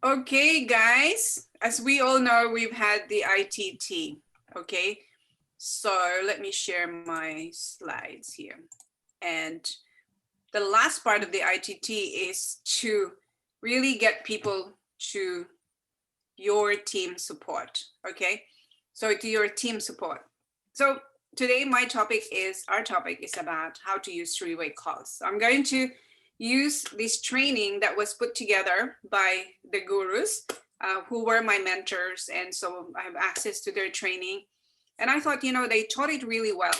Okay, guys, as we all know, we've had the ITT, okay? So let me share my slides here. And the last part of the ITT is to really get people to your team support, okay? So to your team support. So today our topic is about how to use three-way calls. So I'm going to use this training that was put together by the gurus who were my mentors. And so I have access to their training. And I thought, they taught it really well.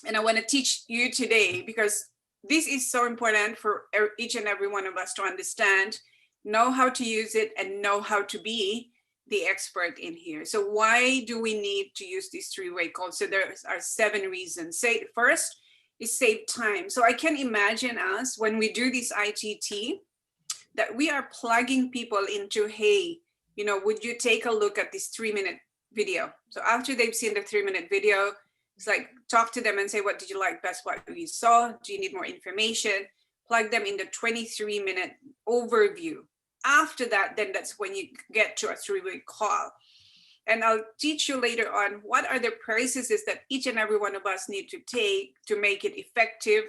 And I want to teach you today because this is so important for each and every one of us to understand, know how to use it, and know how to be the expert in here. So why do we need to use these three-way calls? So there are 7 reasons. First is save time. So I can imagine us when we do this ITT that we are plugging people into, hey, would you take a look at this 3-minute video? So after they've seen the 3-minute video, it's like talk to them and say, what did you like best? What you saw? Do you need more information? Plug them in the 23-minute overview. After that, then that's when you get to a 3-way call. And I'll teach you later on what are the processes that each and every one of us need to take to make it effective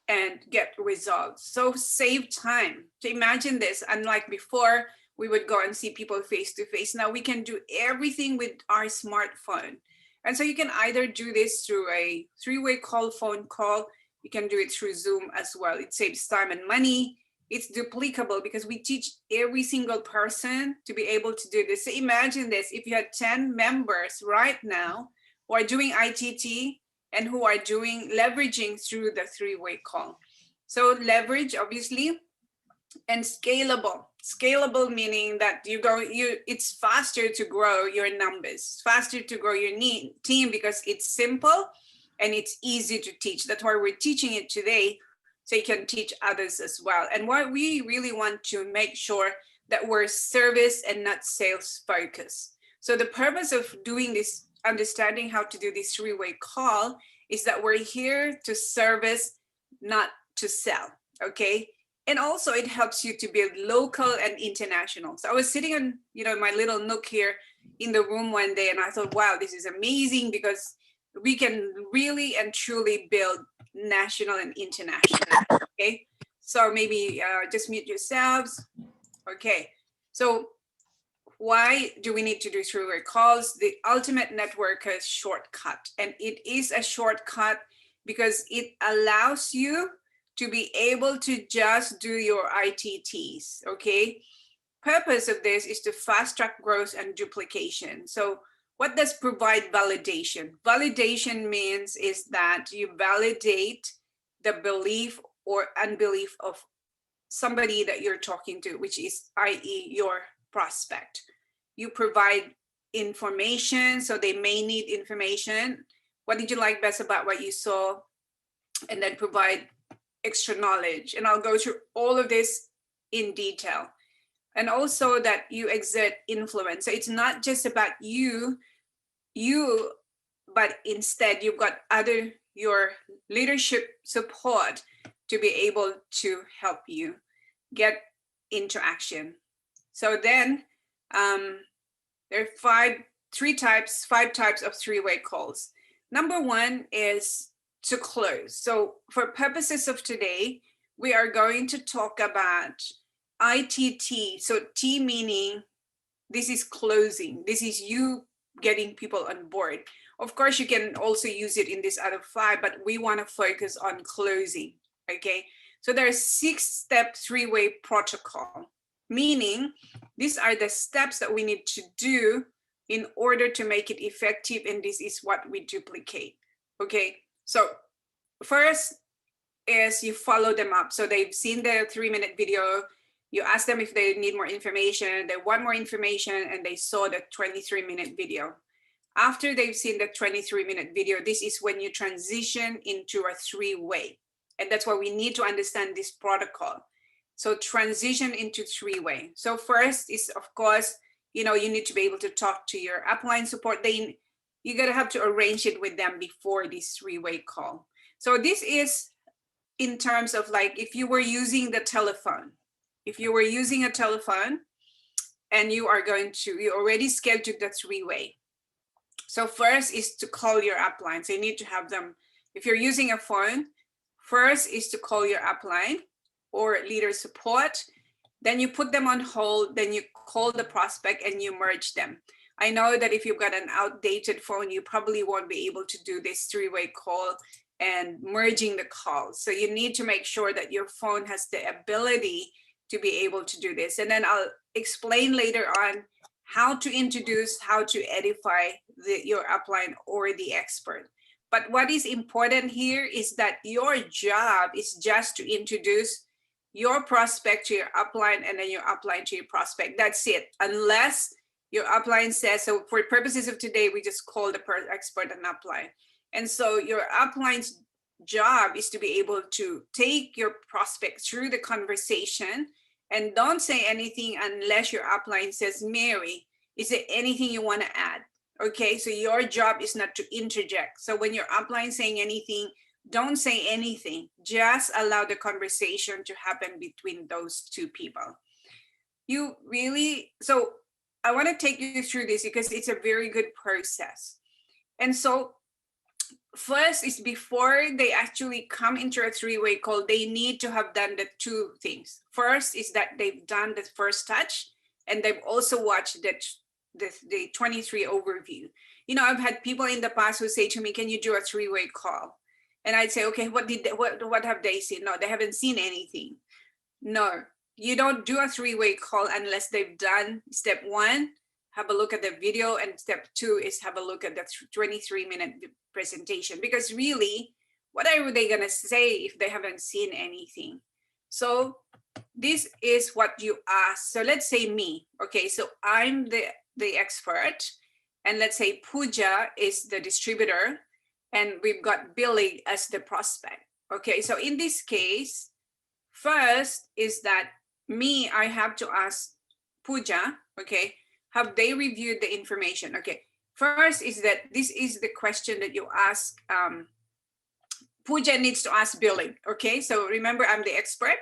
and get results. So save time. So imagine this, unlike before, we would go and see people face to face. Now we can do everything with our smartphone. And so you can either do this through a 3-way call, phone call. You can do it through Zoom as well. It saves time and money. It's duplicable because we teach every single person to be able to do this. So imagine this, if you had 10 members right now who are doing ITT and who are leveraging through the 3-way call. So leverage, obviously, and scalable. Scalable meaning that it's faster to grow your numbers, faster to grow your team because it's simple and it's easy to teach. That's why we're teaching it today, so you can teach others as well. And what we really want to make sure that we're service and not sales focused. So the purpose of doing this, understanding how to do this 3-way call, is that we're here to service, not to sell, okay? And also it helps you to build local and international. So I was sitting on, my little nook here in the room one day, and I thought, wow, this is amazing because we can really and truly build national and international. Okay, so maybe just mute yourselves. Okay, so why do we need to do 3-way calls? The ultimate networker shortcut, and it is a shortcut because it allows you to be able to just do your ITTs. Okay, purpose of this is to fast track growth and duplication. So what does provide validation? Validation means is that you validate the belief or unbelief of somebody that you're talking to, which is, i.e., your prospect. You provide information, so they may need information. What did you like best about what you saw? And then provide extra knowledge. And I'll go through all of this in detail. And also that you exert influence. So it's not just about you, but instead you've got your leadership support to be able to help you get into action. So then there are 5 types of 3-way calls. Number 1 is to close. So for purposes of today, we are going to talk about ITT. So T meaning this is closing. This is you getting people on board. Of course, you can also use it in this other 5, but we want to focus on closing. Okay, so there are 6-step 3-way protocol, meaning these are the steps that we need to do in order to make it effective, and this is what we duplicate. Okay, so first is you follow them up. So they've seen the 3-minute video, you ask them if they need more information, they want more information, and they saw the 23-minute video. After they've seen the 23-minute video, this is when you transition into a 3-way. And that's why we need to understand this protocol. So transition into 3-way. So first is, of course, you need to be able to talk to your upline support. You gotta have to arrange it with them before this 3-way call. So this is in terms of like, if you were using the telephone, if you were using a telephone, and you already scheduled the three-way. So first is to call your upline. So you need to have them, if you're using a phone, first is to call your upline or leader support. Then you put them on hold, then you call the prospect and you merge them. I know that if you've got an outdated phone, you probably won't be able to do this three-way call and merging the calls. So you need to make sure that your phone has the ability to be able to do this. And then I'll explain later on how to introduce, how to edify your upline or the expert. But what is important here is that your job is just to introduce your prospect to your upline and then your upline to your prospect. That's it. Unless your upline says, so for purposes of today, we just call the expert an upline. And so your upline's job is to be able to take your prospect through the conversation and don't say anything unless your upline says, Mary, is there anything you want to add? Okay, so your job is not to interject. So when your upline is saying anything, don't say anything. Just allow the conversation to happen between those two people. So I want to take you through this because it's a very good process. And so first is before they actually come into a three-way call, they need to have done the two things. First is that they've done the first touch and they've also watched the 23 overview. You know, I've had people in the past who say to me, can you do a three-way call? And I'd say, okay, what have they seen? No, they haven't seen anything. No, you don't do a three-way call unless they've done step one, have a look at the video, and step two is have a look at the 23-minute presentation. Because really, what are they gonna say if they haven't seen anything? So this is what you ask. So let's say me, okay, so I'm the expert, and let's say Pooja is the distributor, and we've got Billy as the prospect. Okay, so in this case, first is that I have to ask Pooja, okay, have they reviewed the information? Okay, first is that this is the question that you ask. Pooja needs to ask Billy, okay? So remember, I'm the expert.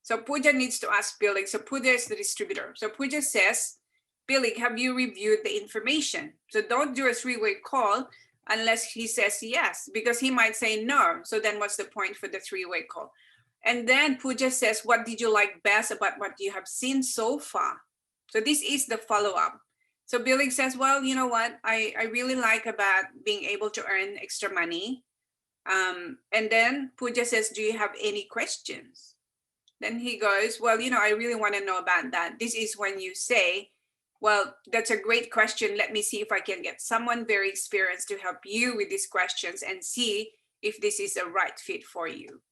So Pooja needs to ask Billy. So Pooja is the distributor. So Pooja says, Billy, have you reviewed the information? So don't do a three-way call unless he says yes, because he might say no. So then what's the point for the three-way call? And then Pooja says, what did you like best about what you have seen so far? So this is the follow-up. So Billy says, well, you know what? I really like about being able to earn extra money. And then Pooja says, do you have any questions? Then he goes, well, you know, I really want to know about that. This is when you say, well, that's a great question. Let me see if I can get someone very experienced to help you with these questions and see if this is a right fit for you.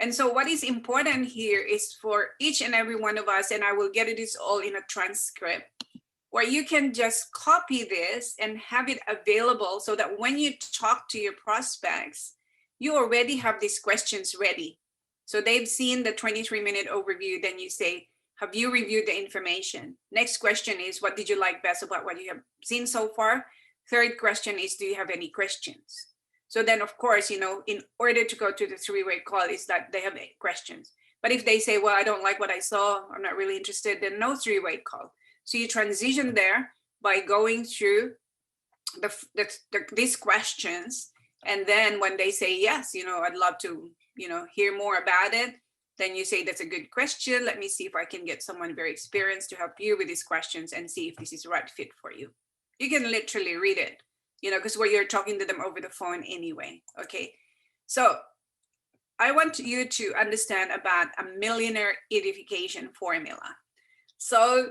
And so what is important here is for each and every one of us, and I will get this all in a transcript, where you can just copy this and have it available so that when you talk to your prospects, you already have these questions ready. So they've seen the 23-minute overview, then you say, have you reviewed the information? Next question is, what did you like best about what you have seen so far? Third question is, do you have any questions? So then, of course, you know, in order to go to the three-way call is that they have questions. But if they say, well, I don't like what I saw, I'm not really interested, then no three-way call. So you transition there by going through these questions. And then when they say, yes, you know, I'd love to, you know, hear more about it, then you say, that's a good question. Let me see if I can get someone very experienced to help you with these questions and see if this is the right fit for you. You can literally read it, you know, because you're talking to them over the phone anyway. Okay. So I want you to understand about a millionaire edification formula. So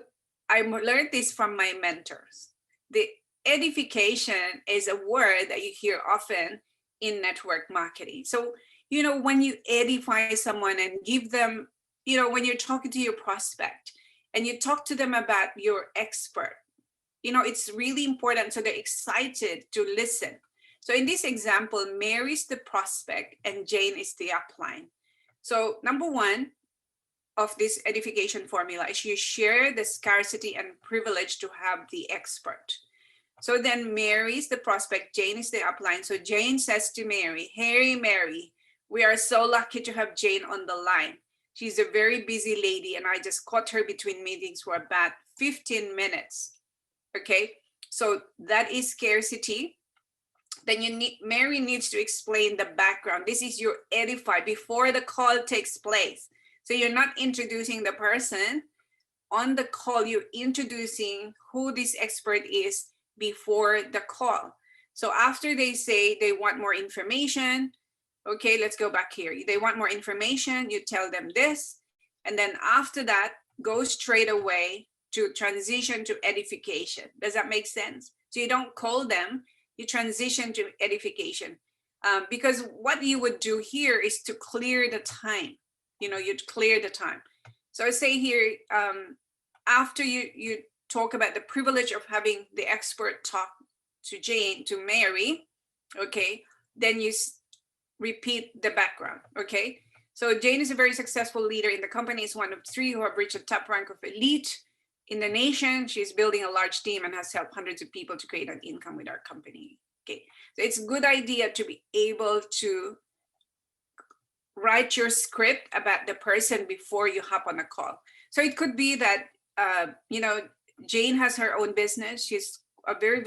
I learned this from my mentors. The edification is a word that you hear often in network marketing. So, you know, when you edify someone and give them, you know, when you're talking to your prospect and you talk to them about your expert, you know, it's really important. So they're excited to listen. So in this example, Mary's the prospect and Jane is the upline. So number one of this edification formula is you share the scarcity and privilege to have the expert. So then Mary is the prospect, Jane is the upline. So Jane says to Mary, hey, Mary, we are so lucky to have Jane on the line. She's a very busy lady, and I just caught her between meetings for about 15 minutes. Okay, so that is scarcity. Then Mary needs to explain the background. This is your edify before the call takes place. So you're not introducing the person on the call, you're introducing who this expert is before the call. So after they say they want more information, okay, let's go back here. They want more information, you tell them this, and then after that, go straight away to transition to edification. Does that make sense? So you don't call them, you transition to edification. Because what you would do here is to clear the time. You'd clear the time. So I say here, after you talk about the privilege of having the expert talk to Mary, okay, then you repeat the background, okay? So Jane is a very successful leader in the company. Is one of 3 who have reached the top rank of elite in the nation. She's building a large team and has helped hundreds of people to create an income with our company. Okay, so it's a good idea to be able to write your script about the person before you hop on a call. So it could be that Jane has her own business. She's a very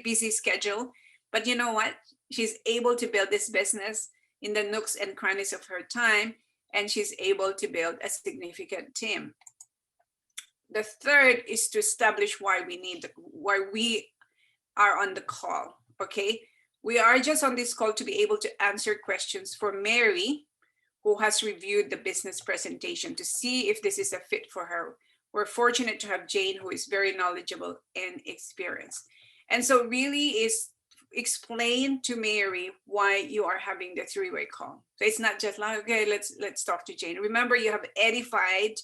busy schedule, but you know what? She's able to build this business in the nooks and crannies of her time, and she's able to build a significant team. The third is to establish why we are on the call. Okay, we are just on this call to be able to answer questions for Mary, who has reviewed the business presentation to see if this is a fit for her. We're fortunate to have Jane, who is very knowledgeable and experienced. And so really is explain to Mary why you are having the 3-way call. So it's not just like, okay, let's talk to Jane. Remember, you have edified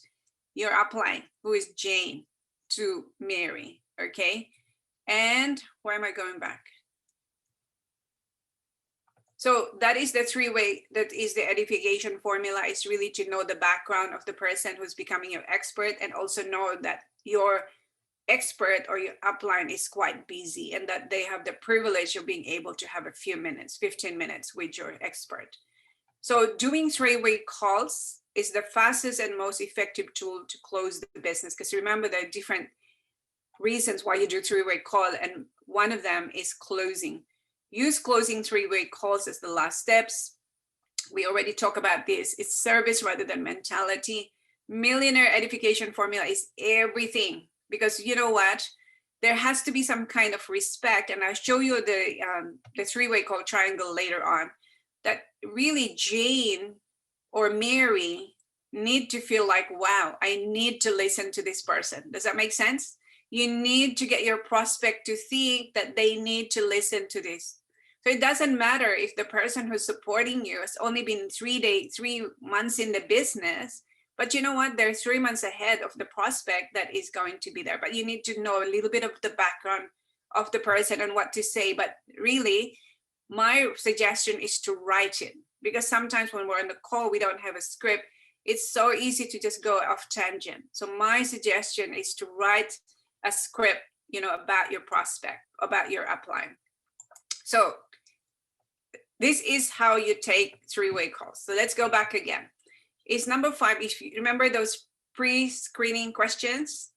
your upline, who is Jane, to Mary, okay? And why am I going back? So that is the 3-way, that is the edification formula, is really to know the background of the person who's becoming your expert, and also know that your expert or your upline is quite busy and that they have the privilege of being able to have a few minutes, 15 minutes with your expert. So doing 3-way calls is the fastest and most effective tool to close the business, because remember, there are different reasons why you do 3-way call, and one of them is closing. Use closing 3-way calls as the last steps. We already talked about this. It's service rather than mentality. Millionaire edification formula is everything, because you know what? There has to be some kind of respect, and I'll show you the 3-way call triangle later on, that really Jane or Mary need to feel like, wow, I need to listen to this person. Does that make sense? You need to get your prospect to think that they need to listen to this. So it doesn't matter if the person who's supporting you has only been 3 months in the business, but you know what? They're 3 months ahead of the prospect that is going to be there. But you need to know a little bit of the background of the person and what to say. But really, my suggestion is to write it, because sometimes when we're on the call, we don't have a script. It's so easy to just go off tangent. So my suggestion is to write a script, about your prospect, about your upline. So this is how you take 3-way calls. So let's go back again. It's number 5. If you remember those pre-screening questions,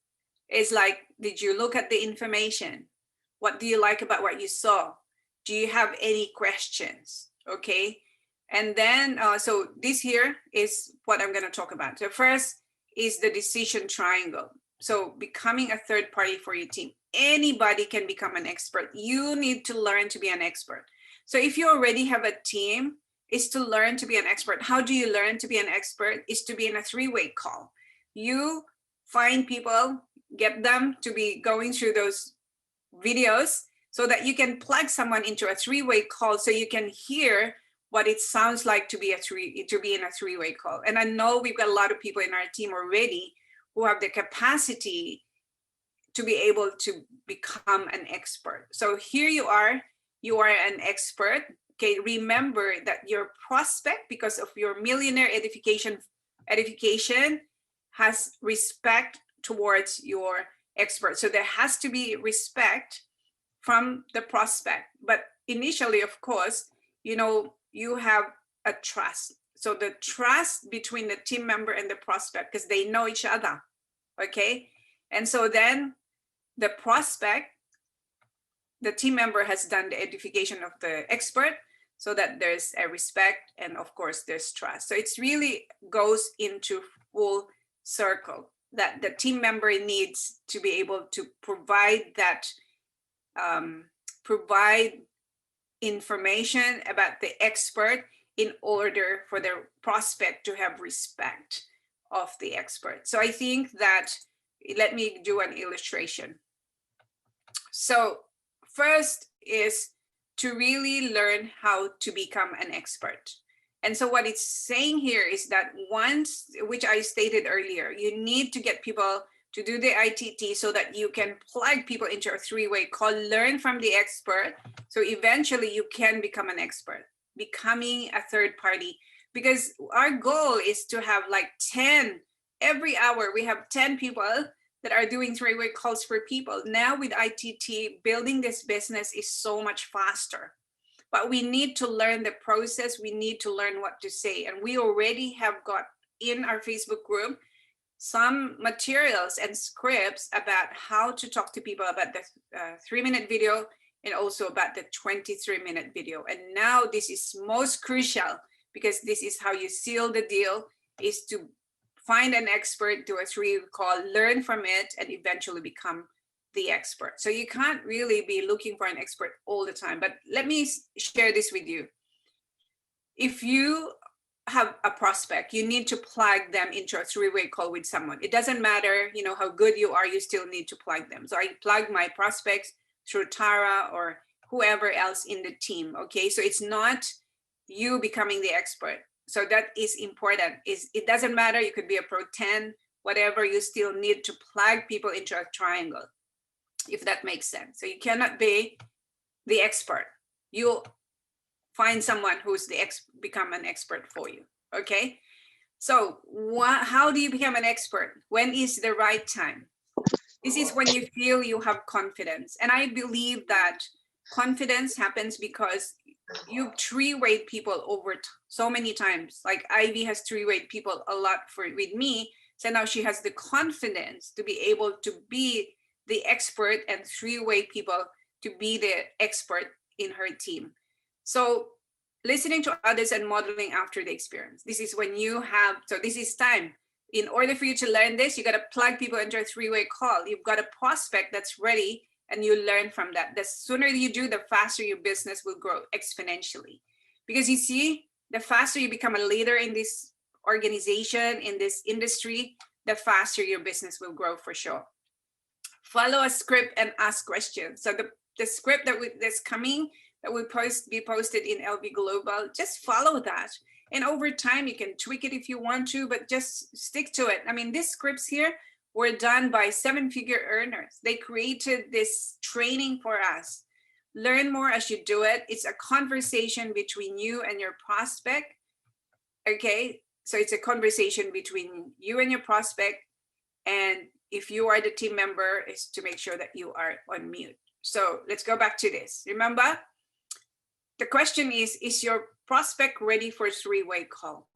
it's like, did you look at the information? What do you like about what you saw? Do you have any questions? Okay. And then, so this here is what I'm going to talk about. So first is the decision triangle. So becoming a third party for your team. Anybody can become an expert. You need to learn to be an expert. So if you already have a team, is to learn to be an expert. How do you learn to be an expert? Is to be in a 3-way call. You find people, get them to be going through those videos so that you can plug someone into a 3-way call, so you can hear what it sounds like to be in a 3-way call. And I know we've got a lot of people in our team already who have the capacity to be able to become an expert. So here you are an expert. Okay, remember that your prospect, because of your millionaire edification, has respect towards your expert. So there has to be respect from the prospect. But initially, of course, you have a trust. So the trust between the team member and the prospect, because they know each other, okay? And so then the prospect, the team member has done the edification of the expert, so that there's a respect and of course there's trust. So it's really goes into full circle that the team member needs to be able to provide that, provide information about the expert in order for the prospect to have respect of the expert. So I think that, let me do an illustration. So first is to really learn how to become an expert. And so what it's saying here is that once, which I stated earlier, you need to get people to do the ITT so that you can plug people into a three-way call, learn from the expert. So eventually you can become an expert, becoming a third party, because our goal is to have like 10, every hour we have 10 people that are doing three-way calls for people. Now with ITT, building this business is so much faster, but we need to learn the process. We need to learn what to say. And we already have got in our Facebook group some materials and scripts about how to talk to people about the 3-minute video and also about the 23-minute video. And now this is most crucial, because this is how you seal the deal, is to find an expert, do a 3-way call, learn from it, and eventually become the expert. So you can't really be looking for an expert all the time. But let me share this with you. If you have a prospect, you need to plug them into a 3-way call with someone. It doesn't matter, you know, how good you are, you still need to plug them. So I plug my prospects through Tara or whoever else in the team. Okay, so it's not you becoming the expert. So that is important. It doesn't matter, you could be a pro 10, whatever, you still need to plug people into a triangle, if that makes sense. So you cannot be the expert. You'll find someone who's become an expert for you. Okay, so how do you become an expert? When is the right time? This is when you feel you have confidence. And I believe that confidence happens because you've 3-wayed people over so many times. Like Ivy has 3-wayed people a lot with me. So now she has the confidence to be able to be the expert and 3-way people to be the expert in her team. So listening to others and modeling after the experience. This is when you have, so this is time. In order for you to learn this, you got to plug people into a 3-way call. You've got a prospect that's ready and you learn from that. The sooner you do, the faster your business will grow exponentially. Because you see, the faster you become a leader in this organization, in this industry, the faster your business will grow for sure. Follow a script and ask questions. So the script that's coming, that will be posted in LB Global, just follow that. And over time, you can tweak it if you want to, but just stick to it. I mean, these scripts here were done by 7-figure earners. They created this training for us. Learn more as you do it. It's a conversation between you and your prospect. Okay, so it's a conversation between you and your prospect. And if you are the team member, is to make sure that you are on mute. So let's go back to this. Remember, the question is your prospect ready for a 3-way call?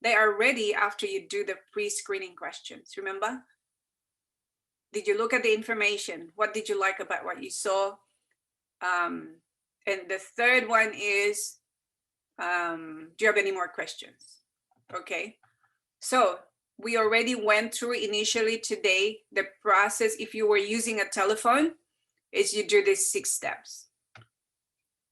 They are ready after you do the pre-screening questions. Remember? Did you look at the information? What did you like about what you saw? And the third one is, do you have any more questions? Okay. So we already went through initially today the process. If you were using a telephone, is you do these 6 steps.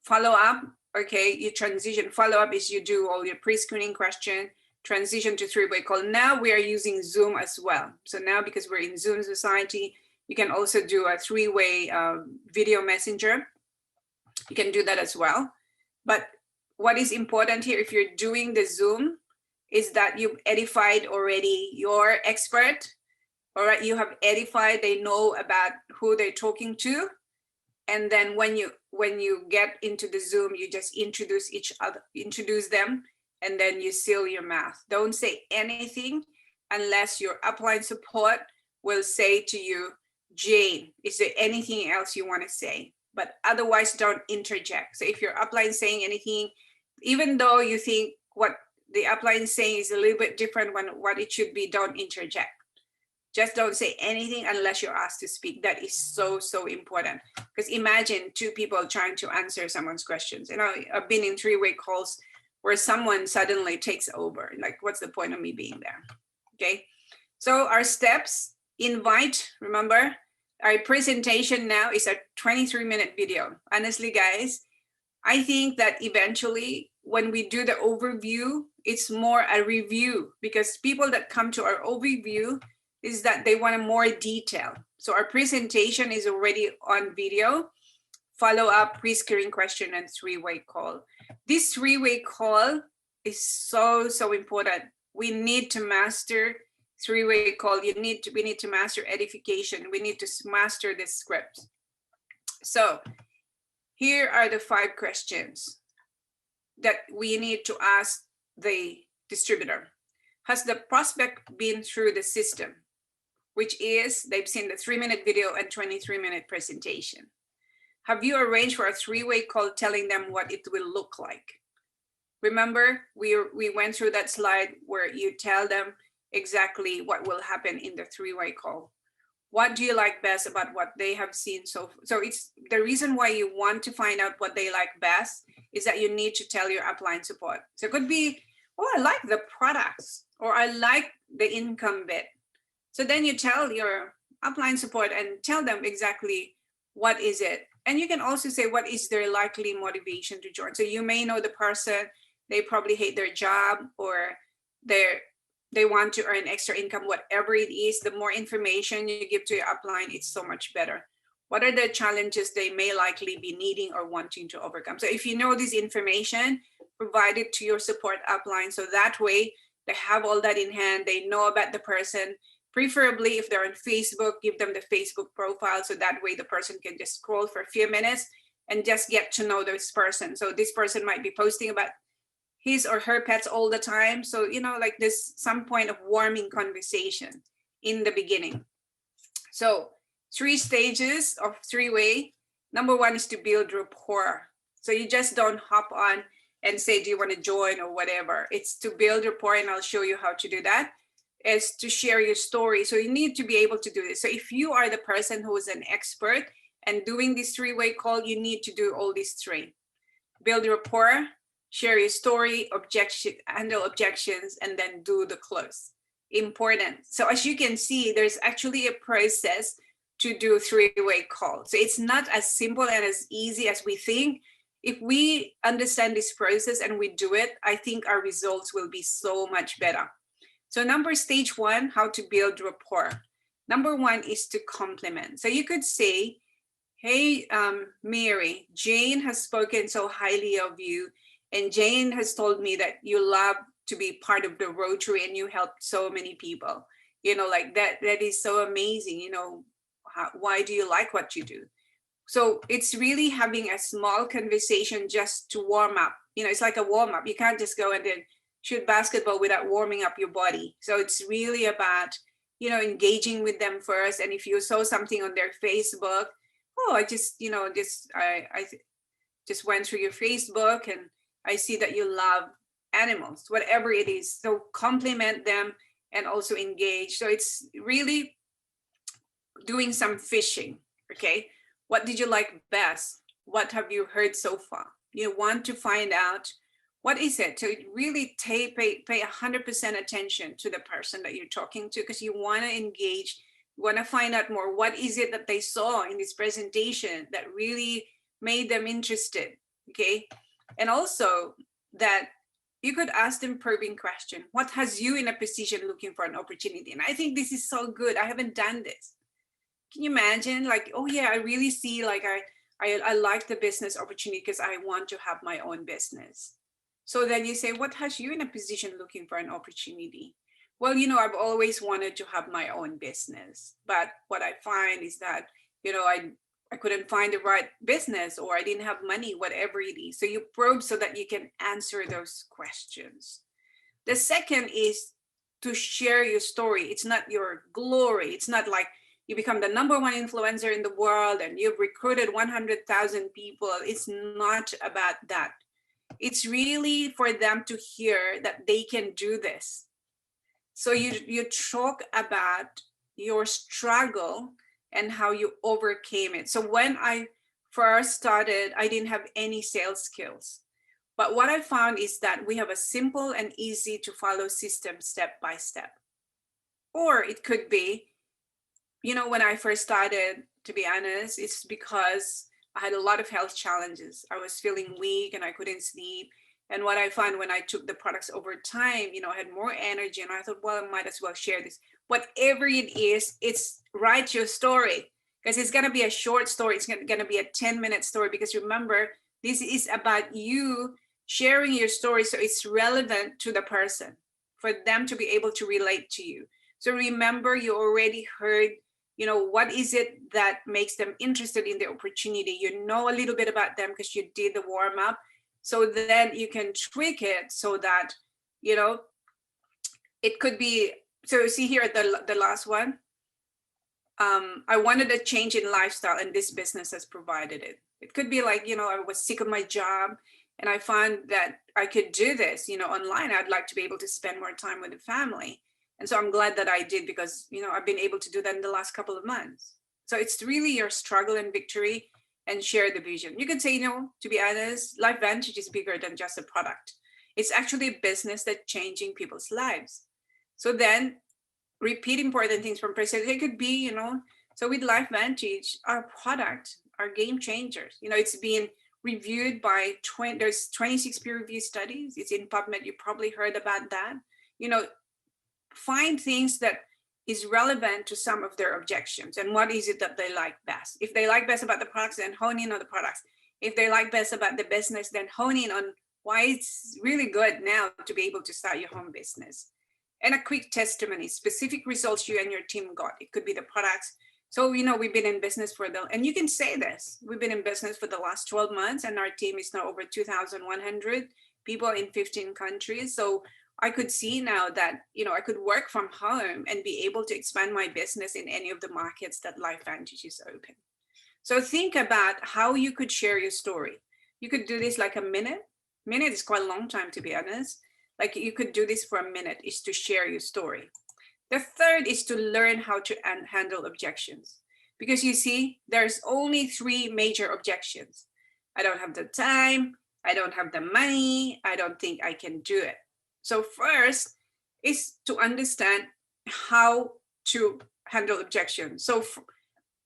Follow up. Okay, you transition. Follow up is you do all your pre-screening question, transition to 3-way call. Now we are using Zoom as well. So now, because we're in Zoom society, you can also do a 3-way video messenger. You can do that as well. But what is important here, if you're doing the Zoom, is that you've edified already your expert. All right, you have edified, they know about who they're talking to. And then when you get into the Zoom, you just introduce them, and then you seal your mouth. Don't say anything unless your upline support will say to you, Jane, is there anything else you want to say? But otherwise, don't interject. So if your upline saying anything, even though you think what the upline is saying is a little bit different when what it should be, don't interject. Just don't say anything unless you're asked to speak. That is so, so important. Because imagine two people trying to answer someone's questions. You know, I've been in three-way calls where someone suddenly takes over. Like, what's the point of me being there? Okay. So our steps, invite, remember, our presentation now is a 23-minute video. Honestly, guys, I think that eventually when we do the overview, it's more a review, because people that come to our overview is that they want a more detail. So our presentation is already on video, follow up, pre-screening question, and three-way call. This three-way call is so, so important. We need to master three-way call. We need to master edification. We need to master the script. So here are the 5 questions that we need to ask the distributor. Has the prospect been through the system? Which is they've seen the 3-minute video and 23-minute presentation. Have you arranged for a 3-way call telling them what it will look like? Remember, we went through that slide where you tell them exactly what will happen in the 3-way call. What do you like best about what they have seen? So it's the reason why you want to find out what they like best is that you need to tell your upline support. So it could be, oh, I like the products, or I like the income bit. So then you tell your upline support and tell them exactly what is it. And you can also say what is their likely motivation to join. So you may know the person, they probably hate their job, or they want to earn extra income, whatever it is. The more information you give to your upline, it's so much better. What are the challenges they may likely be needing or wanting to overcome? So if you know this information, provide it to your support upline. So that way they have all that in hand, they know about the person. Preferably if they're on Facebook, give them the Facebook profile. So that way the person can just scroll for a few minutes and just get to know this person. So this person might be posting about his or her pets all the time. So, you know, like there's some point of warming conversation in the beginning. So 3 stages of 3-way. Number 1 is to build rapport. So you just don't hop on and say, do you want to join or whatever. It's to build rapport, and I'll show you how to do that. Is to share your story. So you need to be able to do this. So if you are the person who is an expert and doing this 3-way call, you need to do all these 3. Build rapport, share your story, handle objections, and then do the close. Important. So as you can see, there's actually a process to do 3-way call. So it's not as simple and as easy as we think. If we understand this process and we do it, I think our results will be so much better. So stage 1, how to build rapport. Number 1 is to compliment. So you could say, hey, Mary, Jane has spoken so highly of you. And Jane has told me that you love to be part of the Rotary and you helped so many people. You know, like that is so amazing. You know, why do you like what you do? So it's really having a small conversation just to warm up. You know, it's like a warm up. You can't just go and then shoot basketball without warming up your body. So it's really about, you know, engaging with them first. And if you saw something on their Facebook, oh, I just went through your Facebook and I see that you love animals, whatever it is. So compliment them and also engage. So it's really doing some fishing. Okay. What did you like best? What have you heard so far? You want to find out what is it? To really pay 100% attention to the person that you're talking to, because you want to engage, you want to find out more. What is it that they saw in this presentation that really made them interested? Okay. And also that you could ask them probing question. What has you in a position looking for an opportunity? And I think this is so good. I haven't done this. Can you imagine, like, oh yeah, I really see, like I like the business opportunity because I want to have my own business. So then you say, what has you in a position looking for an opportunity? Well, you know, I've always wanted to have my own business. But what I find is that, you know, I couldn't find the right business, or I didn't have money, whatever it is. So you probe so that you can answer those questions. The second is to share your story. It's not your glory. It's not like you become the #1 influencer in the world and you've recruited 100,000 people. It's not about that. It's really for them to hear that they can do this. So you talk about your struggle and how you overcame it. So when I first started, I didn't have any sales skills. But what I found is that we have a simple and easy to follow system step by step. Or it could be, when I first started, to be honest, it's because I had a lot of health challenges. I was feeling weak and I couldn't sleep. And what I found when I took the products over time, I had more energy, and I thought, well, I might as well share this. Whatever it is, it's write your story, because it's going to be a short story. It's going to be a 10-minute story, because remember, this is about you sharing your story. So it's relevant to the person for them to be able to relate to you. So remember, you already heard, what is it that makes them interested in the opportunity? You know a little bit about them because you did the warm up. So then you can tweak it so that, it could be, so see here at the last one, I wanted a change in lifestyle and this business has provided it. It could be like, I was sick of my job and I found that I could do this, online. I'd like to be able to spend more time with the family. And so I'm glad that I did, because, I've been able to do that in the last couple of months. So it's really your struggle and victory, and share the vision. You could say, to be honest, LifeVantage is bigger than just a product. It's actually a business that's changing people's lives. So then repeat important things from Prescreening. It could be, so with LifeVantage, our product, our game changers, it's being reviewed by there's 26 peer review studies. It's in PubMed. You probably heard about that. Find things that is relevant to some of their objections, and what is it that they like best. If they like best about the products, then hone in on the products. If they like best about the business, then hone in on why it's really good now to be able to start your home business. And a quick testimony, specific results you and your team got. It could be the products. So, we've been in business and you can say this, we've been in business for the last 12 months and our team is now over 2,100 people in 15 countries. So I could see now that, I could work from home and be able to expand my business in any of the markets that LifeVantage is open. So think about how you could share your story. You could do this like a minute. Minute is quite a long time, to be honest. Like you could do this for a minute, is to share your story. The third is to learn how to handle objections. Because you see, there's only 3 major objections. I don't have the time. I don't have the money. I don't think I can do it. So first is to understand how to handle objections. So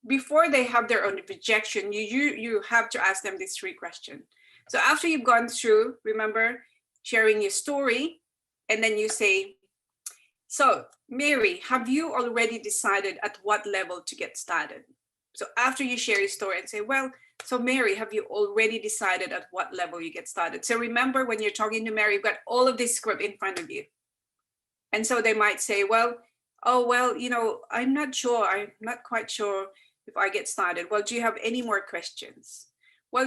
before they have their own objection, you have to ask them these 3 questions. So after you've gone through, remember, sharing your story, and then you say, so Mary, have you already decided at what level to get started? So after you share your story and say, well, so Mary, have you already decided at what level you get started? So remember, when you're talking to Mary, you've got all of this script in front of you. And so they might say, well, I'm not sure. I'm not quite sure if I get started. Well, do you have any more questions? Well,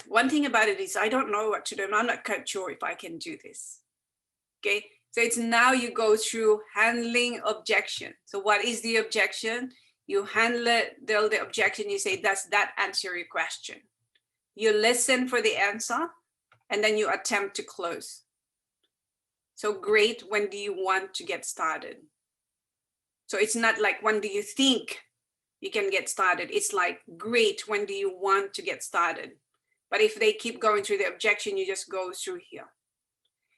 one thing about it is I don't know what to do. I'm not quite sure if I can do this. Okay. So it's now you go through handling objection. So what is the objection? You handle the objection. You say, does that answer your question? You listen for the answer, and then you attempt to close. So great, when do you want to get started? So it's not like, when do you think you can get started? It's like, great, when do you want to get started? But if they keep going through the objection, you just go through here.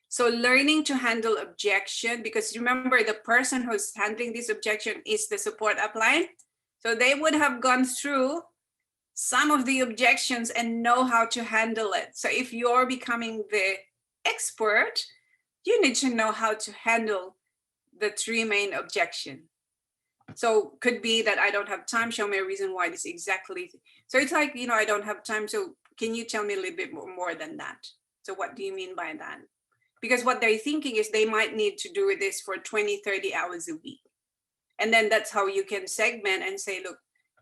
So learning to handle objection, because remember, the person who's handling this objection is the support upline. So they would have gone through some of the objections and know how to handle it. So if you're becoming the expert, you need to know how to handle the 3 main objections. So could be that I don't have time, show me a reason why this exactly. So it's like, I don't have time. So can you tell me a little bit more than that? So what do you mean by that? Because what they're thinking is they might need to do this for 20, 30 hours a week. And then that's how you can segment and say, look,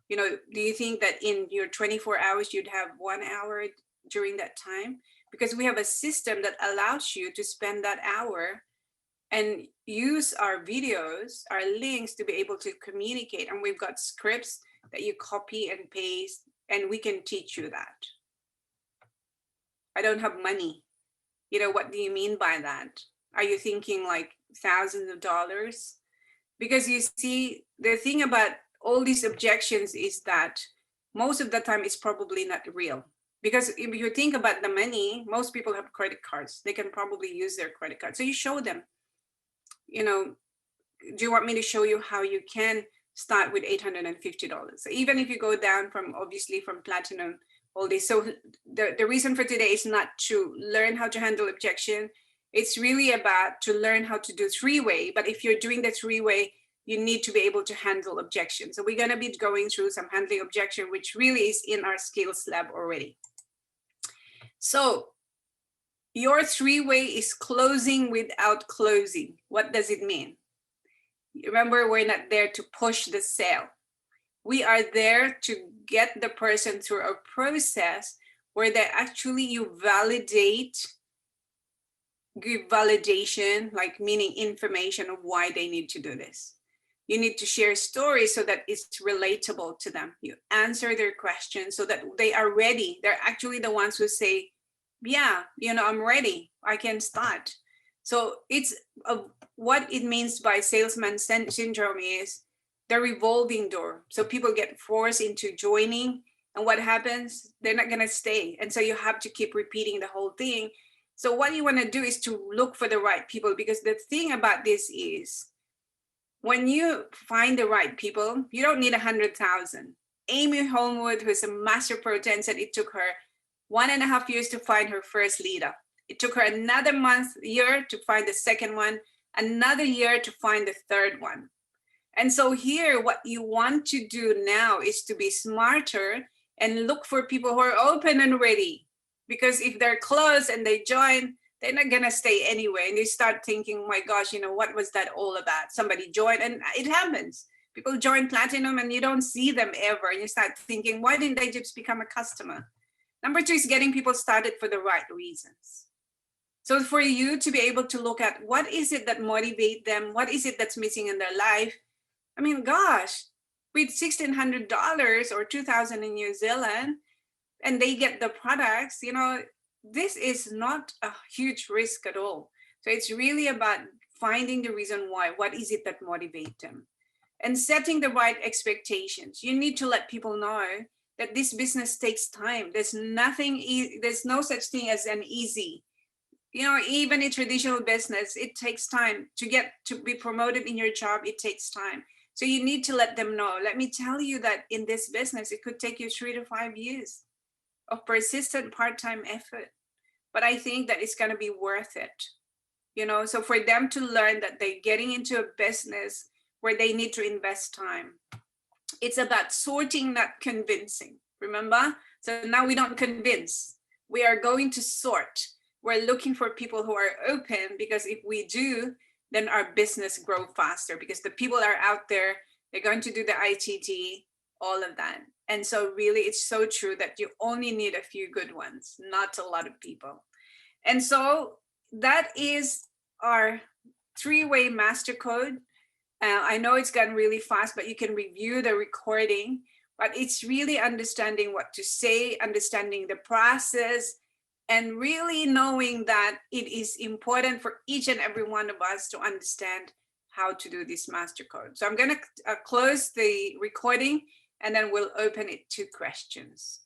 do you think that in your 24 hours, you'd have 1 hour during that time? Because we have a system that allows you to spend that hour and use our videos, our links to be able to communicate. And we've got scripts that you copy and paste, and we can teach you that. I don't have money. What do you mean by that? Are you thinking like thousands of dollars? Because you see, the thing about all these objections is that most of the time it's probably not real. Because if you think about the money, most people have credit cards. They can probably use their credit card. So you show them, do you want me to show you how you can start with $850? So even if you go down obviously from platinum, all this. So the reason for today is not to learn how to handle objection. It's really about to learn how to do three-way. But if you're doing the three-way, you need to be able to handle objection. So we're going to be going through some handling objection, which really is in our skills lab already. So your three-way is closing without closing. What does it mean? Remember, we're not there to push the sale. We are there to get the person through a process where you give validation, like meaning information of why they need to do this. You need to share stories so that it's relatable to them. You answer their questions so that they are ready. They're actually the ones who say, yeah, I'm ready. I can start. So it's what it means by salesman syndrome is the revolving door. So people get forced into joining, and what happens? They're not going to stay. And so you have to keep repeating the whole thing. So what you want to do is to look for the right people, because the thing about this is when you find the right people, you don't need 100,000. Amy Holmwood, who's a master pro 10, said it took her 1.5 years to find her first leader. It took her another year to find the second one, another year to find the third one. And so here, what you want to do now is to be smarter and look for people who are open and ready. Because if they're closed and they join, they're not going to stay anyway. And they start thinking, oh my gosh, what was that all about? Somebody joined, and it happens. People join platinum and you don't see them ever. And you start thinking, why didn't they just become a customer? Number 2 is getting people started for the right reasons. So for you to be able to look at what is it that motivates them? What is it that's missing in their life? I mean, gosh, with $1,600 or $2,000 in New Zealand, and they get the products, this is not a huge risk at all. So it's really about finding the reason why. What is it that motivates them? And setting the right expectations. You need to let people know that this business takes time. There's no such thing as an easy. Even in traditional business, it takes time to be promoted in your job. It takes time. So you need to let them know. Let me tell you that in this business, it could take you 3 to 5 years of persistent part-time effort. But I think that it's going to be worth it. So for them to learn that they're getting into a business where they need to invest time. It's about sorting, not convincing. Remember? So now we don't convince. We are going to sort. We're looking for people who are open, because if we do, then our business grow faster, because the people are out there, they're going to do the ITT, all of that. And so really, it's so true that you only need a few good ones, not a lot of people. And so that is our 3-way master code. I know it's gotten really fast, but you can review the recording. But it's really understanding what to say, understanding the process, and really knowing that it is important for each and every one of us to understand how to do this master code. So I'm going to close the recording, and then we'll open it to questions.